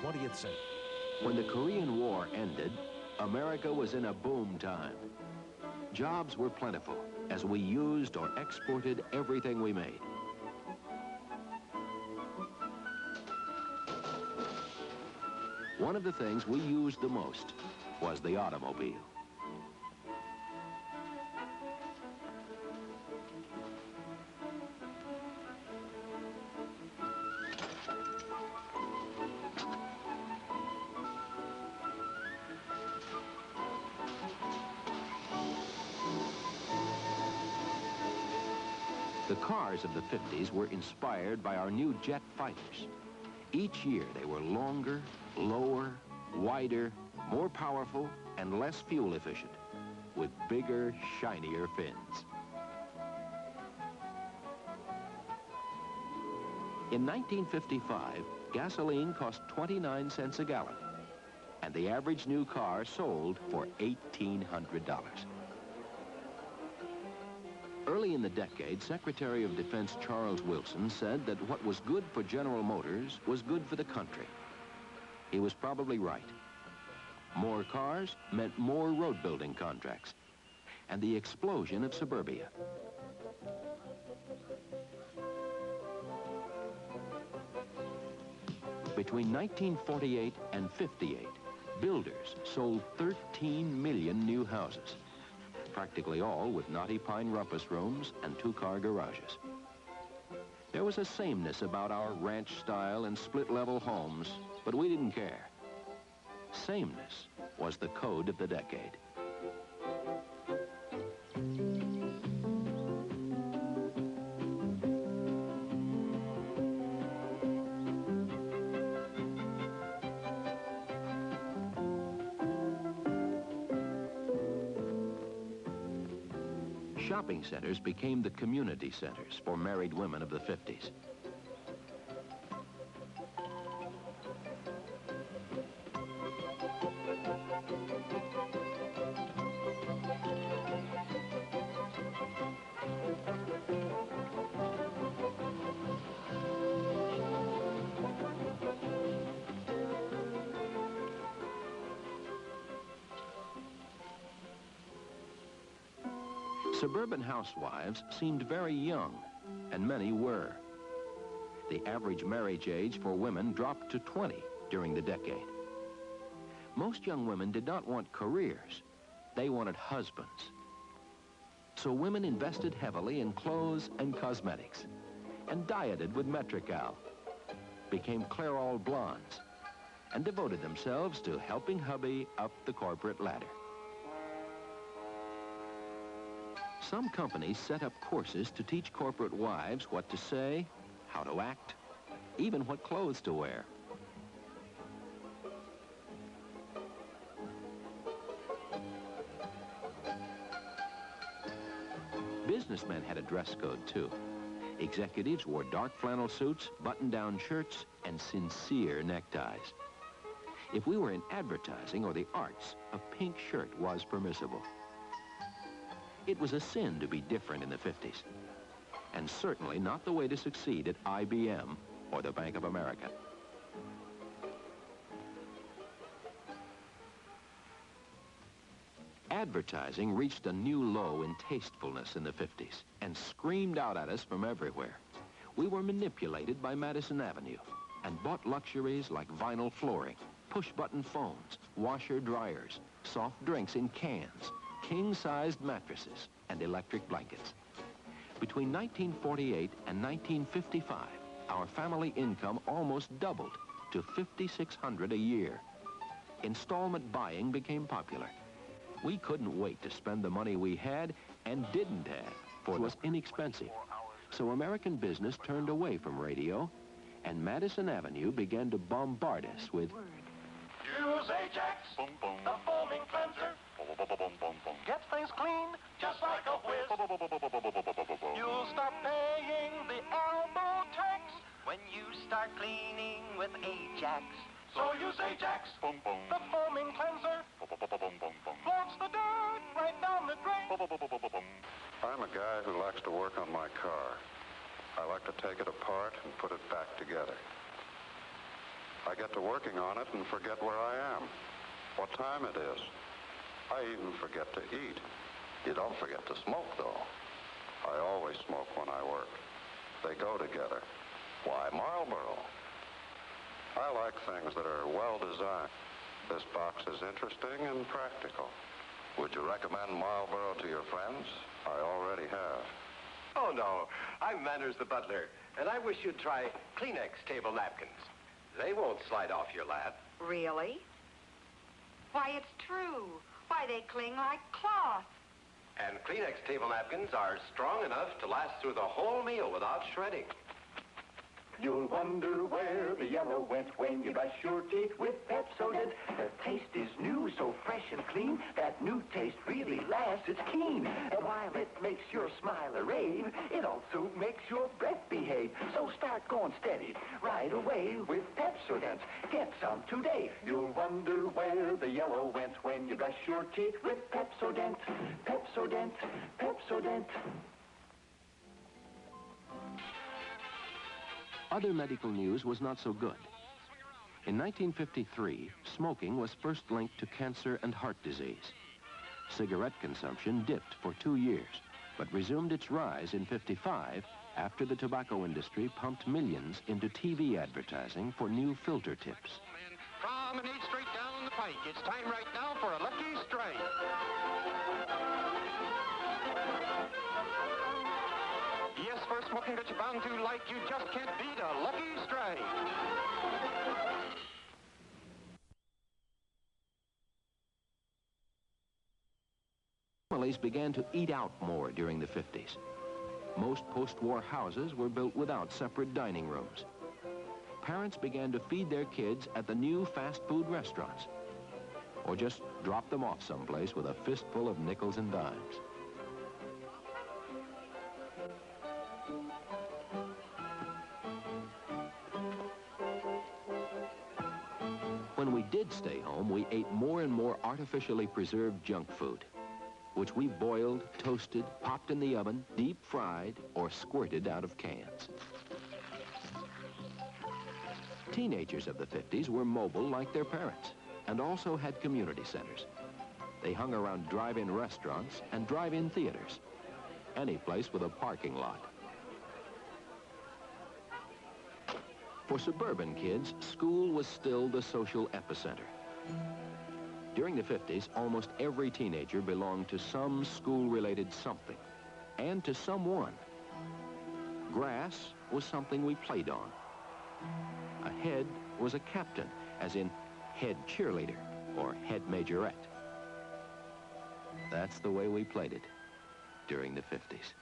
20th century. When the Korean War ended, America was in a boom time. Jobs were plentiful as we used or exported everything we made. One of the things we used the most was the automobile. The cars of the 50s were inspired by our new jet fighters. Each year they were longer, lower, wider, more powerful, and less fuel efficient, with bigger, shinier fins. In 1955, gasoline cost 29 cents a gallon, and the average new car sold for $1,800. Early in the decade, Secretary of Defense Charles Wilson said that what was good for General Motors was good for the country. He was probably right. More cars meant more road building contracts and the explosion of suburbia. Between 1948 and 58, builders sold 13 million new houses, practically all with knotty pine rumpus rooms and two-car garages. There was a sameness about our ranch-style and split-level homes, but we didn't care. Sameness was the code of the decade. Shopping centers became the community centers for married women of the 50s. Suburban housewives seemed very young, and many were. The average marriage age for women dropped to 20 during the decade. Most young women did not want careers. They wanted husbands. So women invested heavily in clothes and cosmetics, and dieted with Metrical, became Clairol blondes, and devoted themselves to helping hubby up the corporate ladder. Some companies set up courses to teach corporate wives what to say, how to act, even what clothes to wear. Businessmen had a dress code, too. Executives wore dark flannel suits, button-down shirts, and sincere neckties. If we were in advertising or the arts, a pink shirt was permissible. It was a sin to be different in the 50s, and certainly not the way to succeed at IBM or the Bank of America. Advertising reached a new low in tastefulness in the 50s and screamed out at us from everywhere. We were manipulated by Madison Avenue and bought luxuries like vinyl flooring, push-button phones, washer-dryers, soft drinks in cans, king-sized mattresses, and electric blankets. Between 1948 and 1955, our family income almost doubled to $5,600 a year. Installment buying became popular. We couldn't wait to spend the money we had and didn't have, for it was inexpensive. So American business turned away from radio, and Madison Avenue began to bombard us with Use Ajax, the foaming cleanser. Gets things clean just like a whiz. You'll stop paying the elbow tax when you start cleaning with Ajax. So use Ajax, the foaming cleanser. Floats the dirt right down the drain. I'm a guy who likes to work on my car. I like to take it apart and put it back together. I get to working on it and forget where I am, what time it is. I even forget to eat. You don't forget to smoke, though. I always smoke when I work. They go together. Why Marlboro? I like things that are well designed. This box is interesting and practical. Would you recommend Marlboro to your friends? I already have. Oh, no. I'm Manners the butler, and I wish you'd try Kleenex table napkins. They won't slide off your lap. Really? Why, it's true. Why, they cling like cloth. And Kleenex table napkins are strong enough to last through the whole meal without shredding. You'll wonder where the yellow went when you brush your teeth with Pepsodent. The taste is new, so fresh and clean. That new taste really lasts, it's keen. And while it makes your smile a rave, it also makes your breath behave. So start going steady right away with Pepsodent. Get some today. You'll wonder where the yellow went when you brush your teeth with Pepsodent. Pepsodent, Pepsodent. Other medical news was not so good. In 1953, smoking was first linked to cancer and heart disease. Cigarette consumption dipped for 2 years, but resumed its rise in '55 after the tobacco industry pumped millions into TV advertising for new filter tips. Promenade straight down the pike. It's time right now for a lucky strike. Yes, for smoking that you're bound to like, you just can't beat a lucky strike. Families began to eat out more during the 50s. Most post-war houses were built without separate dining rooms. Parents began to feed their kids at the new fast food restaurants, or just drop them off someplace with a fistful of nickels and dimes. When we did stay home, we ate more and more artificially preserved junk food, which we boiled, toasted, popped in the oven, deep fried, or squirted out of cans. Teenagers of the 50s were mobile like their parents, and also had community centers. They hung around drive-in restaurants and drive-in theaters, any place with a parking lot. For suburban kids, school was still the social epicenter. During the 50s, almost every teenager belonged to some school-related something, and to someone. Grass was something we played on. A head was a captain, as in head cheerleader or head majorette. That's the way we played it during the 50s.